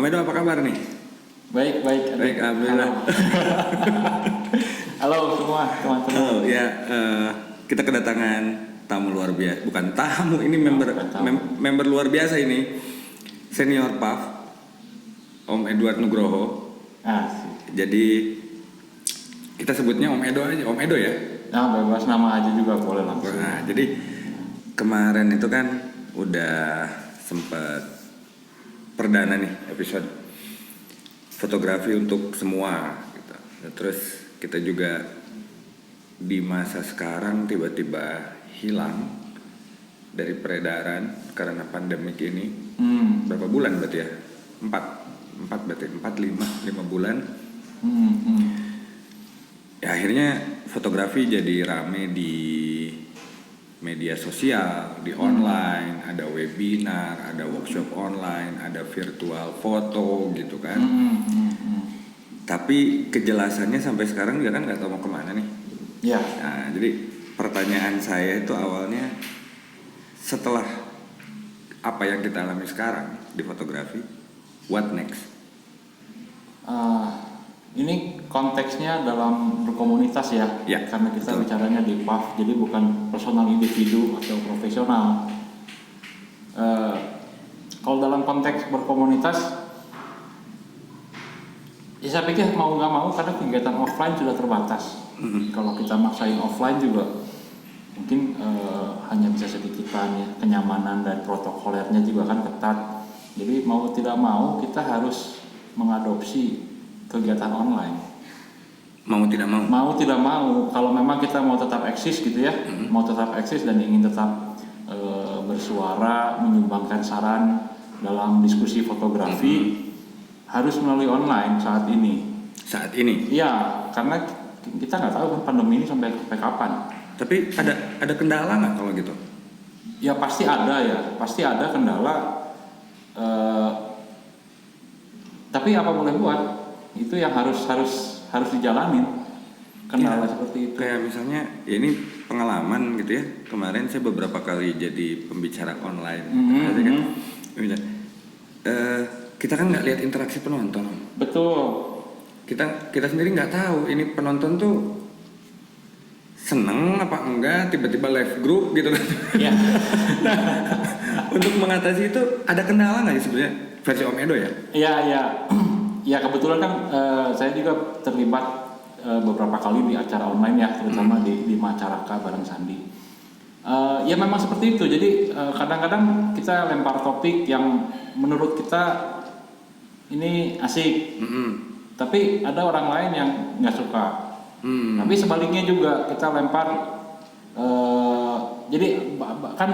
Om Edo, apa kabar nih? Baik. Baik, alhamdulillah. Halo semua teman-teman. Ya, kita kedatangan tamu luar biasa. Bukan tamu, ini member luar biasa ini. Senior PAF, Om Edward Nugroho. Jadi kita sebutnya Om Edo aja, Om Edo ya. Nah, bebas nama aja juga boleh langsung. Nah, jadi kemarin itu kan udah sempet perdana nih episode fotografi untuk semua gitu. Terus kita juga di masa sekarang tiba-tiba hilang dari peredaran karena pandemik ini. Berapa bulan berarti ya? 4 berarti 5 bulan. Ya akhirnya fotografi jadi rame di media sosial, di online, ada webinar, ada workshop online, ada virtual foto gitu kan. Tapi kejelasannya sampai sekarang juga kan nggak tahu mau kemana nih. Ya. Nah, jadi pertanyaan saya itu awalnya setelah apa yang kita alami sekarang di fotografi, what next? Ini konteksnya dalam berkomunitas ya, karena kita bicaranya di PAF, jadi bukan personal individu atau profesional. Kalau dalam konteks berkomunitas, ya saya pikir mau nggak mau karena kegiatan offline sudah terbatas. Kalau kita maksain offline juga mungkin hanya bisa sedikitan ya, kenyamanan dan protokolernya juga kan ketat. Jadi mau tidak mau kita harus mengadopsi kegiatan online. Mau tidak mau? Mau tidak mau, kalau memang kita mau tetap eksis gitu ya, mau tetap eksis dan ingin tetap bersuara, menyumbangkan saran dalam diskusi fotografi, harus melalui online saat ini. Saat ini? Iya, karena kita nggak tahu kan pandemi ini sampai kapan. Tapi ada kendala nggak kalau gitu? Ya pasti ada kendala. Tapi apa boleh buat? Itu yang harus dijalanin, kendala seperti itu. Kayak misalnya ya ini pengalaman gitu ya, kemarin saya beberapa kali jadi pembicara online kan? Kita kan nggak lihat interaksi penonton. Betul. Kita sendiri nggak tahu ini penonton tuh seneng apa enggak, tiba-tiba live group gitu kan. Ya. Nah, untuk mengatasi itu ada kendala nggak sih sebenarnya versi Om Edo ya? Iya. Ya kebetulan kan saya juga terlibat beberapa kali di acara online ya, terutama di Macaraka bareng Sandi. Ya memang seperti itu. Jadi kadang-kadang kita lempar topik yang menurut kita ini asik, tapi ada orang lain yang nggak suka. Tapi sebaliknya juga kita lempar. Jadi kan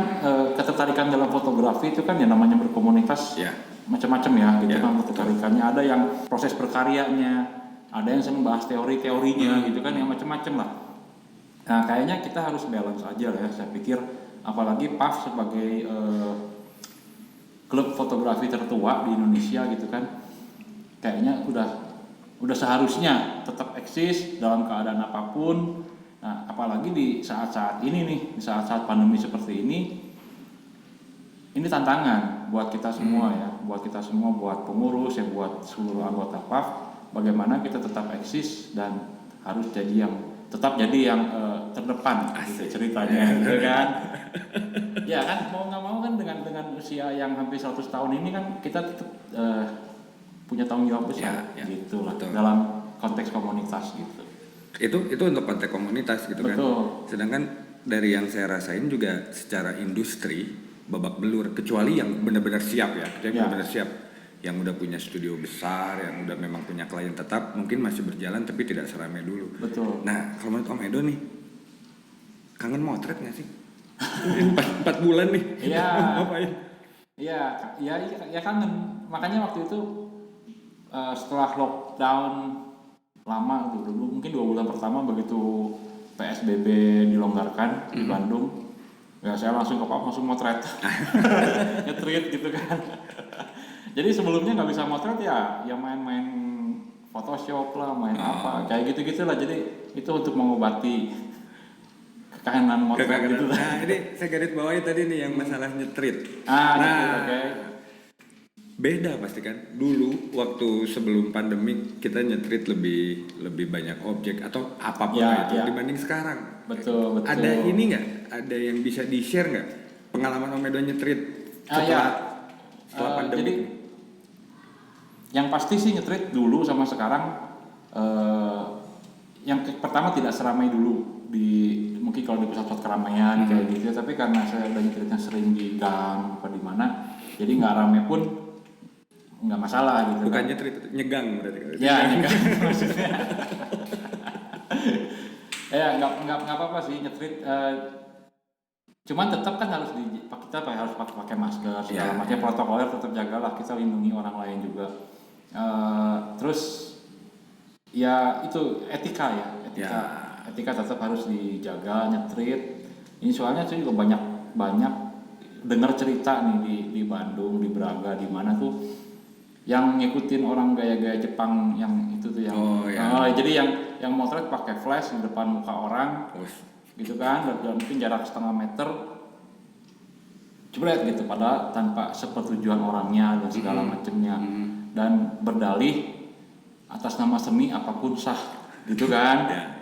ketertarikan dalam fotografi itu kan ya namanya berkomunitas. Macam-macam ya gitu kan ketertarikannya, ada yang proses berkaryanya, ada yang senang bahas teorinya gitu kan, yang macam-macam lah. Nah kayaknya kita harus balance aja lah ya, saya pikir apalagi PAF sebagai klub fotografi tertua di Indonesia gitu kan, kayaknya udah seharusnya tetap eksis dalam keadaan apapun. Nah apalagi di saat-saat ini nih, di saat-saat pandemi seperti ini tantangan buat kita semua ya, buat pengurus ya, buat seluruh anggota PAF, bagaimana kita tetap eksis dan harus jadi yang terdepan gitu ceritanya gitu kan. Ya kan mau nggak mau kan dengan usia yang hampir 100 tahun ini kan kita tetap punya tanggung jawab besar gitu lah dalam konteks komunitas gitu. Itu untuk konteks komunitas gitu. Betul. Kan. Sedangkan dari yang saya rasain juga secara industri babak belur, kecuali yang benar-benar siap ya, benar-benar siap, yang udah punya studio besar, yang udah memang punya klien tetap, mungkin masih berjalan tapi tidak seramai dulu. Betul. Nah kalau menurut Om Edo nih, kangen motret nggak sih? 4 bulan nih. Iya. Ngapain? Ya kangen. Makanya waktu itu setelah lockdown lama dulu, mungkin 2 bulan pertama begitu PSBB dilonggarkan di Bandung. Ya saya langsung ke PAF, langsung motret, nge-treat gitu kan. Jadi sebelumnya nggak bisa motret ya main-main Photoshop lah, main apa, kayak gitu-gitu lah. Jadi itu untuk mengobati kekangenan motret gitu lah. Nah ini saya garis bawahi tadi nih yang masalah nge-treat. Okay. Beda pasti kan. Dulu waktu sebelum pandemi kita nyetrit lebih banyak objek atau apapun itu dibanding sekarang. Betul. Ada ini nggak? Ada yang bisa di-share nggak? Pengalaman Om Edo nyetrit setelah pandemi. Jadi yang pasti sih nyetrit dulu sama sekarang yang pertama tidak seramai dulu mungkin kalau di pusat-pusat keramaian kayak gitu, tapi karena saya udah nyetritnya sering di gang apa di mana, jadi nggak rame pun nggak masalah gitu. Bukan nyetrit, nyegang berarti. Ya, nyegang maksudnya. Ya nggak apa-apa sih nyetrit. Cuman tetap kan harus kita harus pakai masker segala macam, protokoler tetap jagalah, kita lindungi orang lain juga. Terus ya itu etika. Etika tetap harus dijaga nyetrit. Ini soalnya saya juga banyak dengar cerita nih di Bandung, di Braga, di mana tuh yang ngikutin orang gaya-gaya Jepang yang itu tuh yang jadi yang motret pakai flash di depan muka orang gitu kan, dan mungkin jarak setengah meter jebret gitu, padahal tanpa sepersetujuan orangnya dan segala macamnya, dan berdalih atas nama seni apapun sah gitu kan.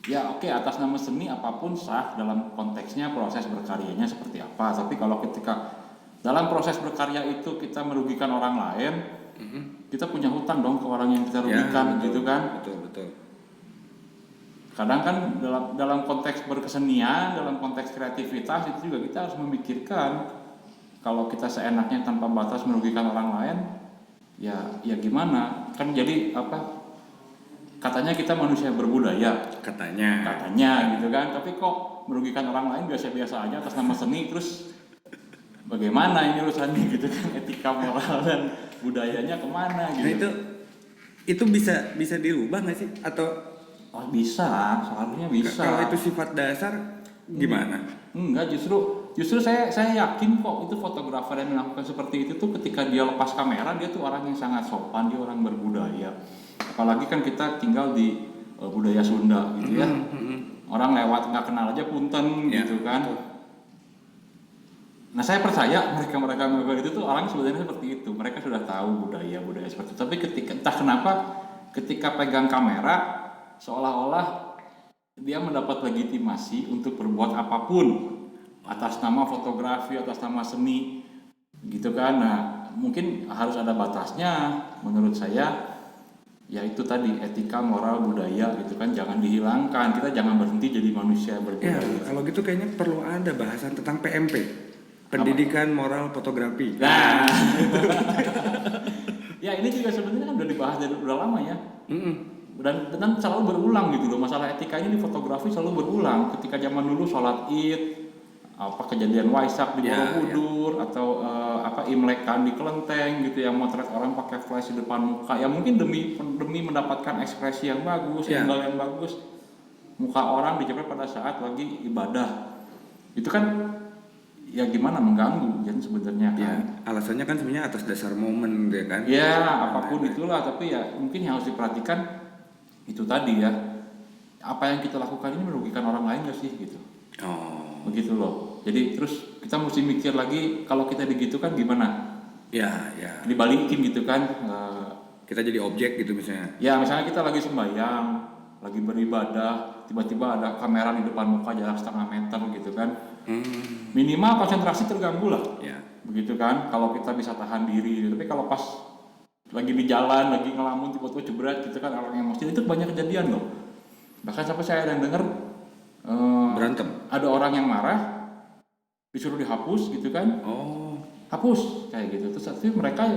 Ya oke, atas nama seni apapun sah dalam konteksnya proses berkaryanya seperti apa, tapi kalau ketika dalam proses berkarya itu kita merugikan orang lain, kita punya hutang dong ke orang yang kita rugikan, gitu kan? Betul. Kadang kan dalam konteks berkesenian, dalam konteks kreativitas itu juga kita harus memikirkan kalau kita seenaknya tanpa batas merugikan orang lain, ya gimana? Kan jadi apa? Katanya kita manusia berbudaya. Katanya gitu kan? Tapi kok merugikan orang lain biasa-biasa aja atas nama seni, terus bagaimana ini urusannya gitu kan, etika moral dan budayanya kemana gitu. Nah itu bisa dirubah nggak sih atau bisa, seharusnya bisa. Kalau itu sifat dasar gimana? Enggak, justru saya yakin kok itu fotografer yang melakukan seperti itu tuh ketika dia lepas kamera dia tuh orang yang sangat sopan, dia orang berbudaya. Apalagi kan kita tinggal di budaya Sunda gitu ya. Orang lewat nggak kenal aja punten gitu kan. Nah saya percaya mereka melakukan itu tuh orang sebenarnya seperti itu, mereka sudah tahu budaya seperti itu. Tapi entah kenapa ketika pegang kamera seolah-olah dia mendapat legitimasi untuk berbuat apapun atas nama fotografi, atas nama seni, gitu kan. Nah mungkin harus ada batasnya menurut saya. Ya itu tadi etika, moral, budaya gitu kan, jangan dihilangkan. Kita jangan berhenti jadi manusia berbudaya. Kalau gitu kayaknya perlu ada bahasan tentang PMP. Pendidikan moral fotografi. Nah, ya ini juga sebenarnya kan udah dibahas dari udah lama ya. Dan selalu berulang gitu loh, masalah etika ini di fotografi selalu berulang. Ketika zaman dulu sholat Id, kejadian Waisak di Borobudur, atau Imlekan di Kelenteng gitu, yang motret orang pakai flash di depan muka. Ya mungkin demi mendapatkan ekspresi yang bagus, angle yang bagus. Muka orang dijepret pada saat lagi ibadah. Itu kan ya gimana, mengganggu kan sebenarnya kan. Alasannya kan sebenarnya atas dasar momen gitu kan. Ya apapun itulah, tapi ya mungkin yang harus diperhatikan itu tadi ya, apa yang kita lakukan ini merugikan orang lain gak sih gitu. Begitu loh. Jadi terus kita mesti mikir lagi, kalau kita begitu kan gimana? Ya. Dibalikin gitu kan. Kita jadi objek gitu misalnya. Ya misalnya kita lagi sembahyang, lagi beribadah, tiba-tiba ada kamera di depan muka jarak setengah meter gitu kan. Minimal konsentrasi terganggu lah, begitu kan. Kalau kita bisa tahan diri, tapi kalau pas lagi di jalan, lagi ngelamun tiba-tiba jebret gitu kan, orang emosi, itu banyak kejadian loh. Bahkan sampai saya yang dengar berantem. Ada orang yang marah, disuruh dihapus gitu kan. Hapus kayak gitu. Terus tapi mereka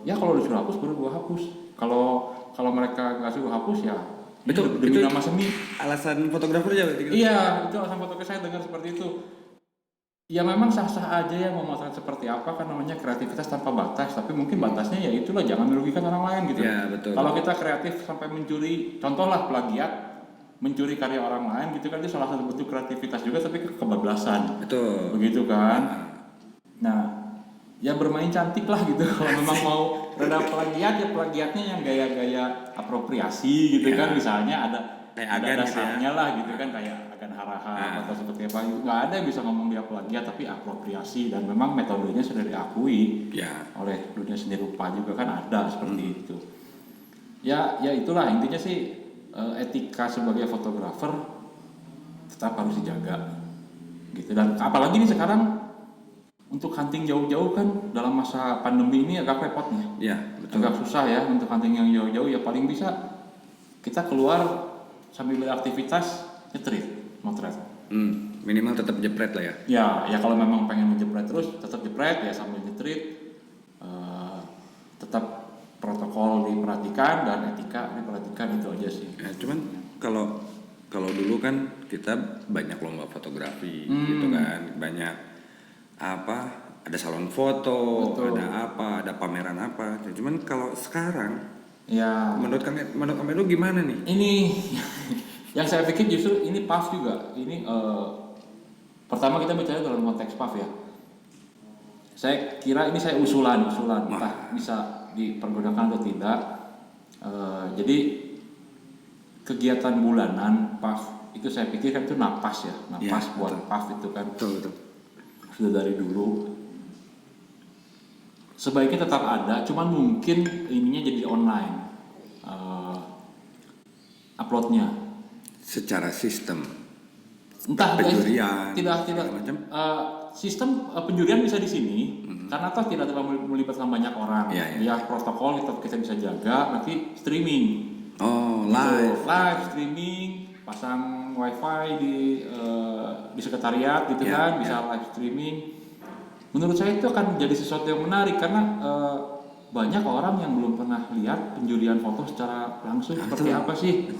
ya kalau disuruh hapus baru gua hapus. Kalau mereka nggak suruh hapus ya. Demi nama seni. Alasan fotografer aja gitu. Iya, itu alasan fotografer, saya dengar seperti itu. Ya memang sah-sah aja ya mau motret seperti apa, kan namanya kreativitas tanpa batas, tapi mungkin batasnya ya itulah, jangan merugikan orang lain gitu. Ya, betul. Kalau kita kreatif sampai mencuri, contohlah plagiat, mencuri karya orang lain gitu kan, itu salah satu bentuk kreativitas juga, tapi kebablasan. Betul. Begitu kan. Nah, ya bermain cantik lah gitu. Kalau memang mau reda plagiat, ya plagiatnya yang gaya-gaya apropriasi gitu kan, misalnya ada dasarnya lah gitu kan, kayak Agan arahan atau seperti apa, nggak ada yang bisa ngomong dia plagiat, tapi apropriasi, dan memang metodenya sudah diakui oleh dunia seni rupa juga kan ada seperti itu. Ya itulah intinya sih, etika sebagai fotografer tetap harus dijaga gitu. Dan apalagi nih sekarang untuk hunting jauh-jauh kan dalam masa pandemi ini agak repotnya. Iya, betul. Agak susah ya untuk hunting yang jauh-jauh, ya paling bisa kita keluar sambil beraktivitas nyetrit, motret. Minimal tetap jepret lah ya. Ya kalau memang pengen menjepret terus tetap jepret ya sambil nyetrit. Tetap protokol diperhatikan dan etika diperhatikan, itu aja sih. Ya, cuman kalau dulu kan kita banyak lomba fotografi gitu kan, banyak ada salon foto, betul. ada pameran apa. Cuman kalau sekarang, ya menurut kamu gimana nih? Ini yang saya pikir justru ini PAF juga. Ini pertama kita bicara dalam konteks PAF ya. Saya kira ini usulan, entah bisa dipergunakan atau tidak. Jadi kegiatan bulanan PAF itu saya pikir kan itu napas buat betul. PAF itu kan. Betul. Sudah dari dulu sebaiknya tetap ada, cuman mungkin ininya jadi online uploadnya secara sistem, entah penjurian tidak sistem penjurian bisa di sini karena toh tidak terlalu melibatkan banyak orang. Ya protokol kita bisa jaga, nanti streaming live streaming, pasang wifi di sekretariat gitu kan, bisa live streaming. Menurut saya itu akan jadi sesuatu yang menarik karena banyak orang yang belum pernah lihat penjurian foto secara langsung seperti apa sih.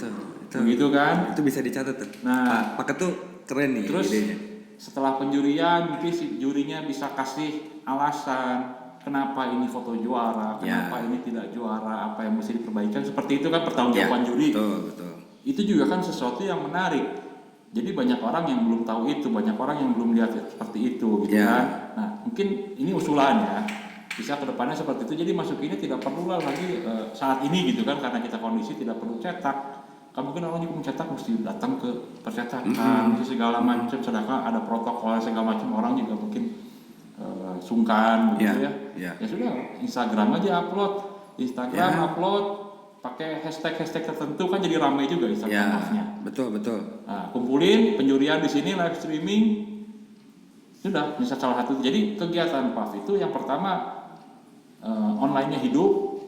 Begitu kan? Itu bisa dicatat tuh. Nah, paket tuh keren nih. Terus idenya. Setelah penjurian mungkin si jurinya bisa kasih alasan kenapa ini foto juara, kenapa ini tidak juara, apa yang mesti diperbaikan, seperti itu kan pertanggungjawaban juri. Betul. Itu juga kan sesuatu yang menarik. Jadi banyak orang yang belum tahu itu, banyak orang yang belum lihat seperti itu gitu kan. Nah, mungkin ini usulan ya. Bisa kedepannya seperti itu. Jadi masukinnya tidak perlu lagi saat ini gitu kan, karena kita kondisi tidak perlu cetak. Kan mungkin orang juga mencetak mesti datang ke percetakan, mesti segala macam, sedangkan ada protokol segala macam, orang juga mungkin sungkan gitu ya. Ya sudah, Instagram aja upload, upload pakai hashtag tertentu kan jadi ramai juga Instagramnya. Betul. Nah, kumpulin penjurian di sini, live streaming, sudah bisa salah satu. Jadi kegiatan PAF itu yang pertama online-nya hidup,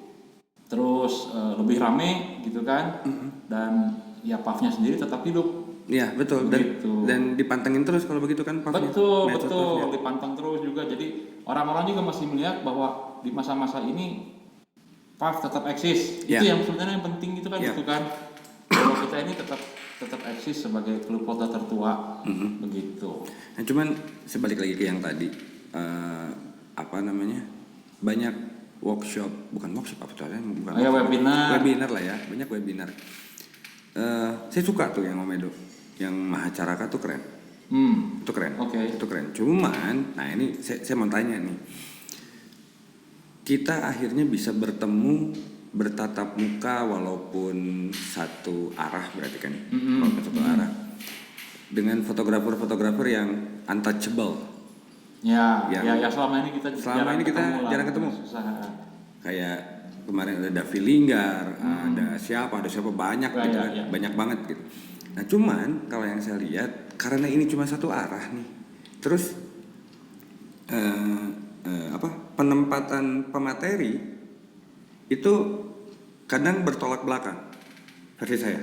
terus lebih rame gitu kan, dan ya PAF-nya sendiri tetap hidup. Iya betul. Dan dipantengin terus kalau begitu kan PAF-nya. Betul, dipanteng terus juga. Jadi orang-orang juga masih melihat bahwa di masa-masa ini PAF tetap eksis. Itu yang sebenarnya yang penting gitu kan, gitu kan. Bahwa kita ini tetap eksis sebagai klub foto tertua, begitu. Nah, cuman sebalik lagi ke yang tadi, banyak webinar lah ya, banyak webinar. Saya suka tuh yang Om Edo, yang Mahacaraka tuh keren. Itu keren. Itu keren. Cuman, nah ini saya mau tanya nih. Kita akhirnya bisa bertatap muka walaupun satu arah berarti kan, walaupun satu arah, dengan fotografer yang untouchable. Ya selama ini kita jarang ketemu. Kayak kemarin ada Davi Linggar, ada siapa banyak gitu kan, banyak banget gitu. Nah cuman kalau yang saya lihat, karena ini cuma satu arah nih, terus penempatan pemateri itu kadang bertolak belakang versi saya.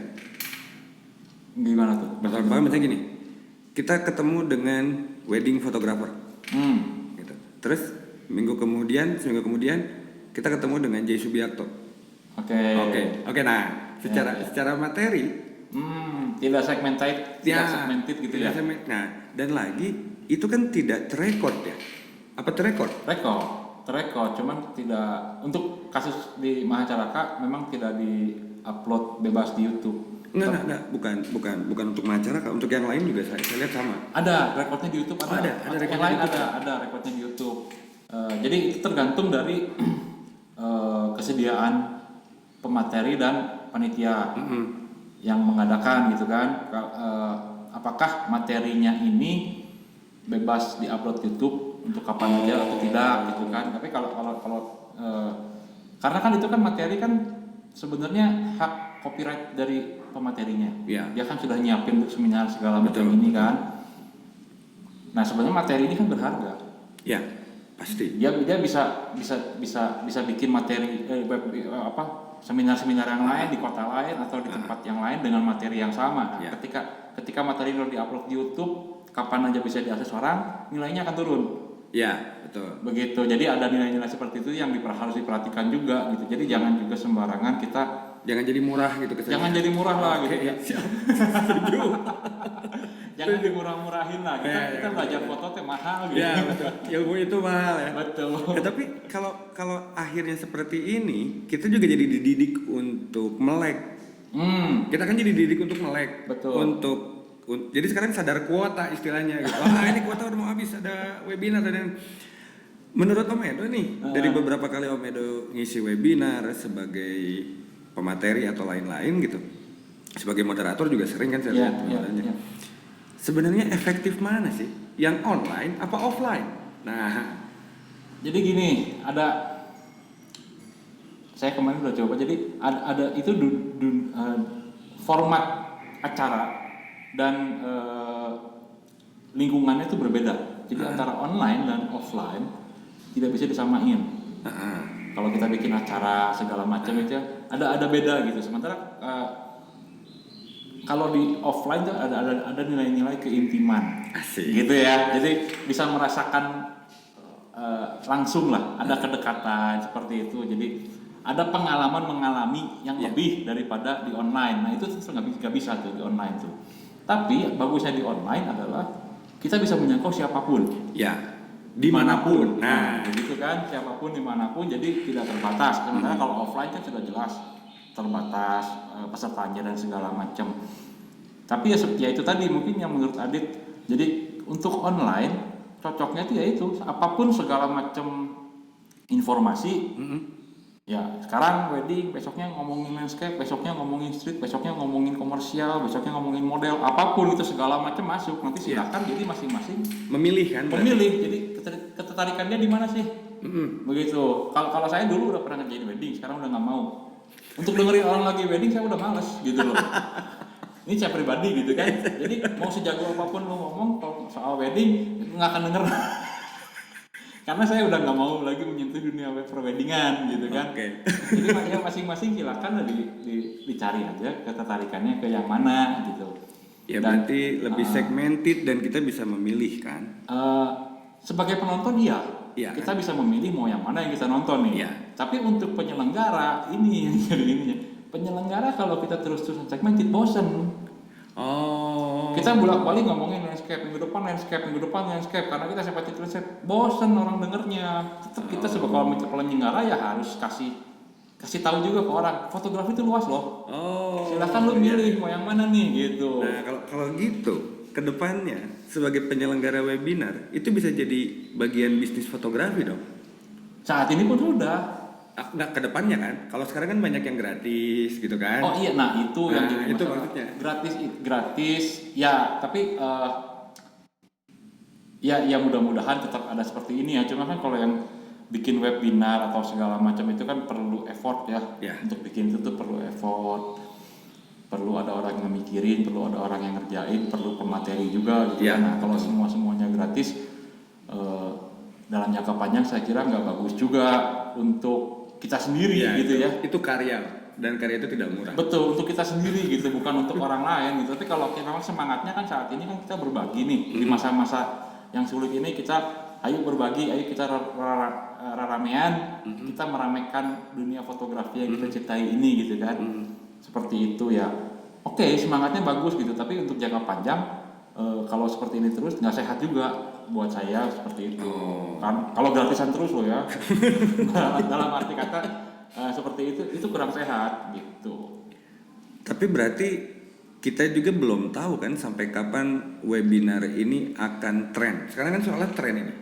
Gimana tuh? Bertolak belakang misalnya gini, kita ketemu dengan wedding photographer, gitu. Terus seminggu kemudian kita ketemu dengan Jay Subiakto. Oke. Nah, secara materi tidak segmented gitu ya. Nah, dan lagi itu kan tidak terekord ya. Apa terekord? Terekord, cuman tidak, untuk kasus di Mahacaraka memang tidak di-upload bebas di YouTube. Enggak, bukan untuk Mahacaraka, untuk yang lain juga saya lihat sama. Ada rekodnya di YouTube, ada yang lain ada rekodnya di YouTube. Jadi itu tergantung dari kesediaan pemateri dan panitia yang mengadakan gitu kan. apakah materinya ini bebas diupload YouTube untuk kapan aja atau tidak gitu kan. Tapi kalau karena kan itu kan materi kan sebenarnya hak copyright dari pematerinya. Dia kan sudah nyiapin untuk seminar segala macam ini kan. Nah sebenarnya materi ini kan berharga. Ya pasti. Dia bisa bikin materi seminar-seminar yang lain di kota lain atau di tempat yang lain dengan materi yang sama. Nah, ketika materi itu diupload di YouTube, kapan aja bisa diakses orang, nilainya akan turun. Ya, betul. Begitu. Jadi ada nilai-nilai seperti itu yang harus diperhatikan juga gitu. Jadi jangan juga sembarangan kita jadi murah gitu kesannya. Jangan jadi murah lah gitu ya. Setuju. Jangan dimurah-murahin lah. Kita belajar foto teh mahal gitu. Ya, betul. Ilmu itu mahal ya. Betul. Tapi kalau akhirnya seperti ini, kita juga jadi dididik untuk melek. Kita kan jadi dididik untuk melek. Betul. Jadi sekarang sadar kuota istilahnya gitu. Wah, ini kuota udah mau habis, ada webinar dan menurut Om Edo nih, dari beberapa kali Om Edo ngisi webinar sebagai pemateri atau lain-lain gitu. Sebagai moderator juga sering kan saya lihat sebenarnya. Sebenarnya efektif mana sih? Yang online apa offline? Nah, jadi gini, saya kemarin udah coba. Jadi ada itu format acara dan lingkungannya itu berbeda. Jadi antara online dan offline tidak bisa disamain. Kalau kita bikin acara segala macam itu ada beda gitu. Sementara kalau di offline tuh ada nilai-nilai keintiman. Asik. Gitu ya. Jadi bisa merasakan langsung lah, ada kedekatan seperti itu. Jadi ada pengalaman mengalami yang lebih daripada di online. Nah itu nggak bisa tuh di online tuh. Tapi bagusnya di online adalah kita bisa menjangkau siapapun. Ya, dimanapun. Nah, begitu kan, siapapun dimanapun, jadi tidak terbatas. Karena kalau offline kan sudah jelas terbatas pesertanya dan segala macam. Tapi ya itu tadi mungkin yang menurut Adit. Jadi untuk online cocoknya itu yaitu apapun segala macam informasi. Ya sekarang wedding, besoknya ngomongin landscape, besoknya ngomongin street, besoknya ngomongin komersial, besoknya ngomongin model, apapun itu segala macam masuk. Nanti silakan jadi masing-masing memilih kan. Jadi ketertarikannya di mana sih? Begitu. Kalau saya dulu udah pernah ngerjain wedding, sekarang udah nggak mau. Untuk dengerin orang lagi wedding saya udah males gitu loh. Ini saya pribadi gitu kan. Jadi mau sejago apapun lo ngomong soal wedding nggak akan denger. Karena saya udah nggak mau lagi menyentuh dunia perweddingan gitu kan. Jadi ya masing-masing silakan dicari aja ketertarikannya ke yang mana gitu. Ya berarti lebih segmented dan kita bisa memilih kan. Sebagai penonton kita bisa memilih mau yang mana yang kita nonton nih. Tapi untuk penyelenggara ini yang jadi ininya. Penyelenggara kalau kita terus-terusan segmented bosen. Kita bolak-balik ngomongin landscape, minggu depan landscape karena kita seperti terus bosen orang dengernya. Tetap kita sebagai penyelenggara ya harus kasih tahu juga ke orang fotografi itu luas loh. Silakan lu milih mau yang mana nih gitu. Nah kalau gitu kedepannya sebagai penyelenggara webinar itu bisa jadi bagian bisnis fotografi dong. Saat ini pun sudah. Nggak kedepannya kan? Kalau sekarang kan banyak yang gratis gitu kan? Oh iya, nah itu yang jadi itu masalah. maksudnya. Gratis ya, tapi ya mudah-mudahan tetap ada seperti ini ya. Cuma kan kalau yang bikin webinar atau segala macam itu kan perlu effort ya. Untuk bikin itu tuh perlu effort. Perlu ada orang yang mikirin, perlu ada orang yang ngerjain, perlu pemateri juga gitu. Nah kalau semuanya gratis dalam jangka panjang saya kira nggak bagus juga untuk kita sendiri gitu ya. Itu karya dan karya itu tidak murah. Betul, untuk kita sendiri gitu, bukan untuk orang lain gitu. Tapi kalau memang semangatnya kan saat ini kan kita berbagi nih di masa-masa yang sulit ini kita ayo berbagi, ayo kita ramean, kita meramaikan dunia fotografi yang kita cintai ini gitu kan. Seperti itu ya. Oke, semangatnya bagus gitu, tapi untuk jangka panjang kalau seperti ini terus nggak sehat juga buat saya seperti itu. Kan kalau gratisan terus loh ya. dalam arti kata seperti itu kurang sehat gitu. Tapi berarti kita juga belum tahu kan sampai kapan webinar ini akan tren. Sekarang kan soalnya tren ini.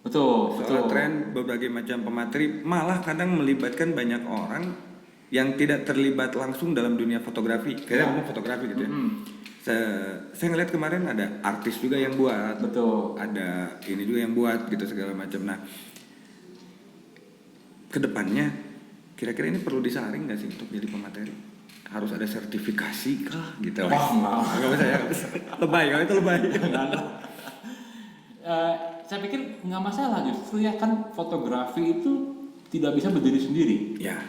Betul. Tren berbagai macam pemateri malah kadang melibatkan banyak orang yang tidak terlibat langsung dalam dunia fotografi. Kayaknya ngomong fotografi gitu ya. Saya ngeliat kemarin ada artis juga yang buat, betul. Ada ini juga yang buat gitu segala macam. Nah, kedepannya kira-kira ini perlu disaring nggak sih untuk jadi pemateri? Harus ada sertifikasi kah gitu? Nggak usah ya, lebay, kalau itu lebay. Saya pikir nggak masalah, justru ya kan fotografi itu tidak bisa berdiri sendiri. Ya.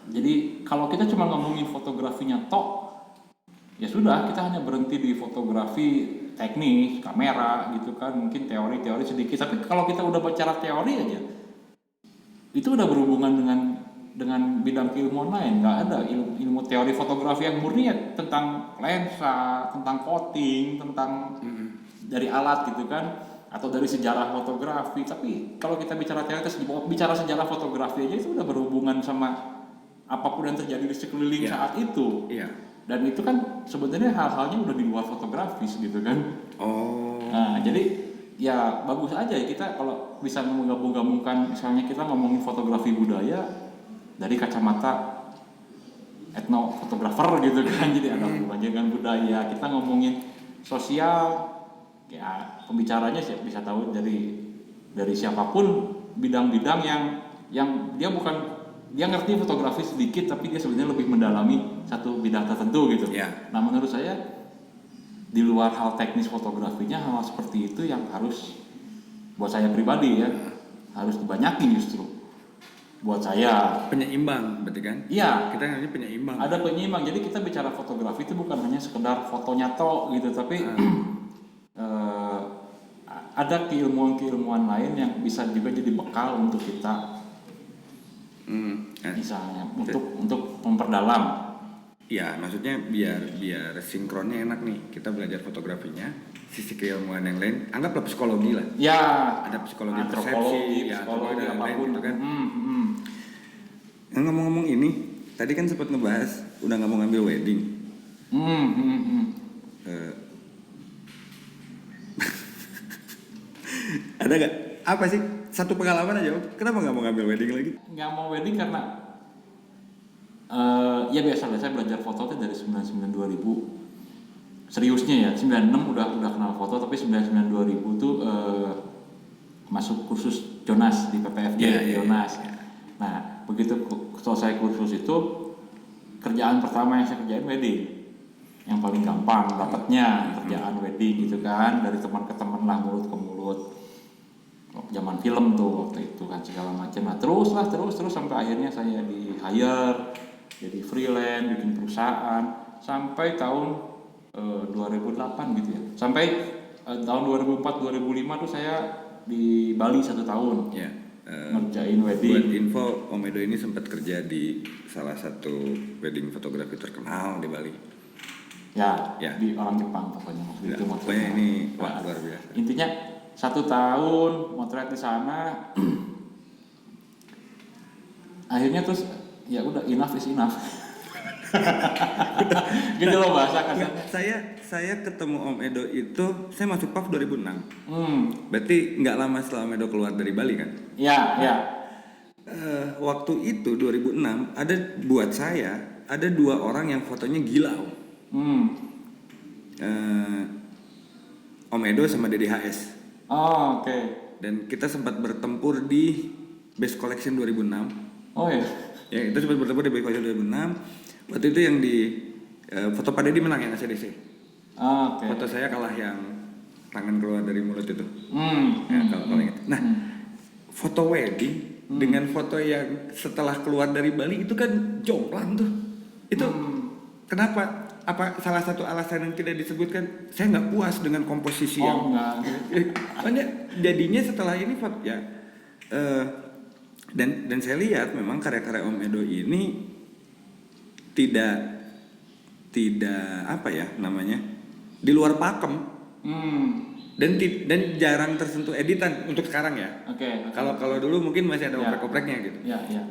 Jadi kalau kita cuma ngomongin fotografinya tok, ya sudah, kita hanya berhenti di fotografi teknis, kamera gitu kan, mungkin teori-teori sedikit. Tapi kalau kita udah bicara teori aja, itu udah berhubungan dengan bidang keilmuan lain. Nggak ada ilmu teori fotografi yang murni ya tentang lensa, tentang coating, tentang dari alat gitu kan, atau dari sejarah fotografi. Tapi kalau kita bicara teori, bicara sejarah fotografi aja itu udah berhubungan sama apapun yang terjadi di sekeliling saat itu. Dan itu kan sebenarnya hal-halnya udah di luar fotografis gitu kan. Nah, jadi ya bagus aja ya kita kalau bisa menggabung-gabungkan, misalnya kita ngomongin fotografi budaya dari kacamata etnofotografer gitu kan. Jadi ada hubungannya dengan budaya. Kita ngomongin sosial, ya pembicaranya bisa tahu dari siapapun, bidang-bidang yang dia ngerti fotografi sedikit tapi dia sebenarnya lebih mendalami satu bidang tertentu gitu. Nah, menurut saya di luar hal teknis fotografinya, hal seperti itu yang harus, buat saya pribadi ya, harus dibanyakin justru. Buat saya penyeimbang, berarti kan? Iya. Kita namanya penyeimbang. Ada penyeimbang. Jadi kita bicara fotografi itu bukan hanya sekedar fotonya tok gitu, tapi ada keilmuan-keilmuan lain yang bisa juga jadi bekal untuk kita. Misalnya untuk memperdalam. Ya, maksudnya biar sinkronnya enak nih. Kita belajar fotografinya, sisi keilmuan yang lain, anggaplah psikologi lah. Ya, ada psikologi persepsi, psikologi dan apapun lain gitu kan. Ngomong-ngomong ini, tadi kan sempat ngebahas udah nggak mau ngambil wedding. Ada nggak? Apa sih? Satu pengalaman aja. Kenapa nggak mau ngambil wedding lagi? Nggak mau wedding karena ya biasa saya belajar foto tuh dari 99 2000. Seriusnya ya, 96 udah kenal foto, tapi 99 2000 tuh masuk kursus Jonas di PPFG Jonas. Nah, begitu selesai kursus itu, kerjaan pertama yang saya kerjain wedding. Yang paling gampang dapatnya kerjaan wedding gitu kan, dari teman ke teman lah, mulut ke mulut. Zaman film tuh waktu itu kan segala macam. Nah, terus sampai akhirnya saya di hire jadi freelance, bikin perusahaan sampai tahun 2008 gitu ya. Sampai tahun 2004 2005 tuh saya di Bali 1 tahun. Ngerjain wedding. Buat info, Om Edo ini sempat kerja di salah satu wedding fotografi terkenal di Bali. Ya. Di orang Jepang pokoknya waktu itu. Pokoknya ini luar biasa. Intinya 1 tahun motret di sana. Akhirnya terus ya udah, enough is enough. Gitu loh bahasa kan. Saya ketemu Om Edo itu, saya masuk PAF 2006. Berarti nggak lama setelah Om Edo keluar dari Bali kan? Iya. Waktu itu 2006 buat saya ada 2 orang yang fotonya gila Om. Om Edo sama Dede HS. Oke. Dan kita sempat bertempur di Best Collection 2006. Oh ya. Ya, itu sempat bertempur di Best Collection 2006. Waktu itu yang di foto Pak Dedi menang yang ACDC. Foto saya kalah yang tangan keluar dari mulut itu. Kalau ingat. Nah, foto wedding dengan foto yang setelah keluar dari Bali itu kan jomplang tuh. Itu kenapa? Apa salah satu alasan yang tidak disebutkan? Saya nggak puas dengan komposisi yang. Makanya jadinya setelah ini ya. Dan saya lihat memang karya-karya Om Edo ini tidak apa ya namanya, di luar pakem. Dan jarang tersentuh editan untuk sekarang ya. Kalau dulu mungkin masih ada oprek-opreknya gitu.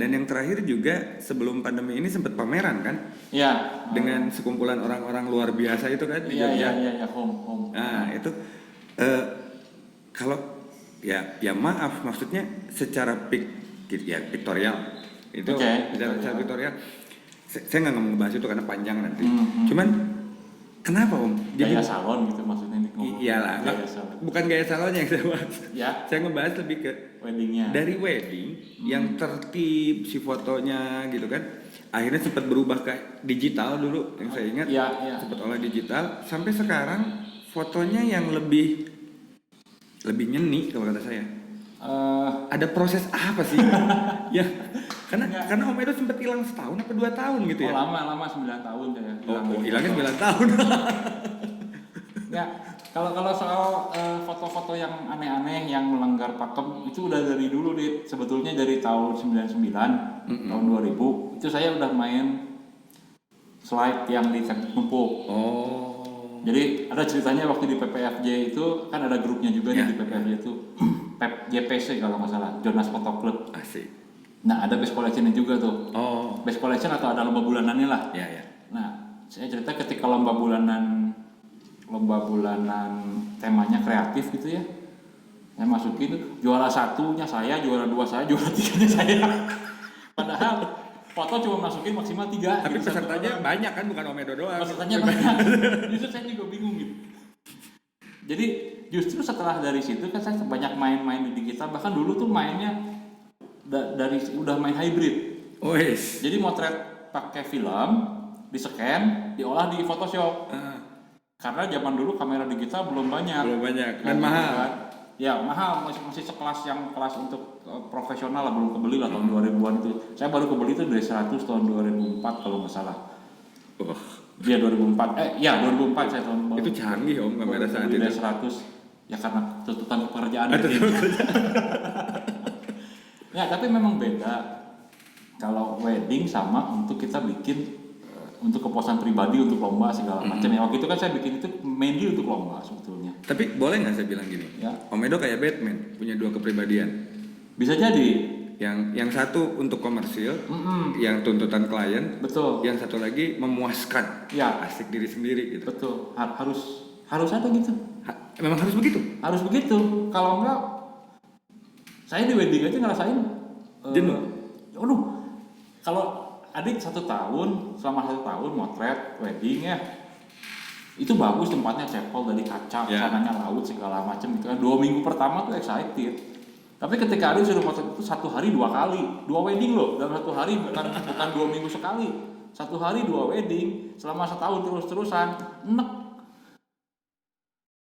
Dan yang terakhir juga sebelum pandemi ini sempat pameran kan? Dengan sekumpulan orang-orang luar biasa itu kan di Jogja. Home. Nah, itu kalau ya maaf, maksudnya secara piktorial Itu Hotel Victoria. Saya nggak mau ngebahas itu karena panjang nanti. Cuman kenapa Om? Gaya salon gitu maksudnya nih ngomong. Iyalah, bukan gaya salonnya yang saya bahas. Ya. Saya ngebahas lebih ke weddingnya. Dari wedding yang tertib si fotonya gitu kan. Akhirnya sempat berubah ke digital dulu yang saya ingat. Sempat olah digital sampai sekarang fotonya yang lebih nyeni kalau kata saya. Ada proses apa sih? Ya, karena Om Edo sempat hilang setahun apa 2 tahun gitu ya? Lama 9 tahun saya. Hilangnya 9 tahun. Ya, kalau soal foto-foto yang aneh-aneh yang melanggar pakem itu udah dari dulu sebetulnya dari tahun 99, tahun 2000 itu saya udah main slide yang di teknik numpuk. Jadi ada ceritanya waktu di PPFJ itu kan ada grupnya juga nih di PPFJ itu JPC kalau nggak salah, Jonas Photo Club. Asik. Nah ada base collectionnya juga tuh. Base collection atau ada lomba bulanannya lah. Nah saya cerita ketika lomba bulanan temanya kreatif gitu ya. Saya masukin juara 1-nya saya, juara 2 saya, juara 3-nya saya. Padahal foto cuma masukin maksimal 3. Tapi pesertanya banyak kan, bukan Om Edo doang. Pesertanya banyak. Justru saya juga bingung gitu. Jadi justru setelah dari situ kan saya banyak main-main di digital. Bahkan dulu tuh mainnya udah main hybrid. Jadi motret pakai film, di-scan, diolah di Photoshop. Karena zaman dulu kamera digital belum banyak. Dan mahal. Ya mahal, masih sekelas yang kelas untuk profesional lah, belum kebeli lah tahun 2000-an itu. Saya baru kebeli itu dari 100 tahun 2004 kalau nggak salah. Dia 2004, 2004 saya tahun baru. Itu canggih Om kamera saat itu. Dari 100, ya karena tuntutan pekerjaan. Ya tapi memang beda kalau wedding sama untuk kita bikin untuk kepuasan pribadi, untuk lomba segala macam. Ya waktu itu kan saya bikin itu mainly untuk lomba sebetulnya. Tapi boleh nggak saya bilang gini? Om Edo kayak Batman, punya 2 kepribadian. Bisa jadi. Yang satu untuk komersil, yang tuntutan klien. Betul. Yang satu lagi memuaskan. Asik diri sendiri gitu. Betul. Harus ada gitu. Memang harus begitu. Harus begitu. Kalau enggak, saya di wedding aja ngerasain jenuh. Kalau adik 1 tahun, selama 1 tahun motret wedding ya, itu bagus tempatnya, chapel dari kaca, sananya laut segala macam gitu kan. 2 minggu pertama tuh excited. Tapi ketika adik suruh motret itu 1 hari 2 kali, 2 wedding loh dalam 1 hari, bukan 2 minggu sekali. 1 hari 2 wedding selama setahun terus-terusan, enek.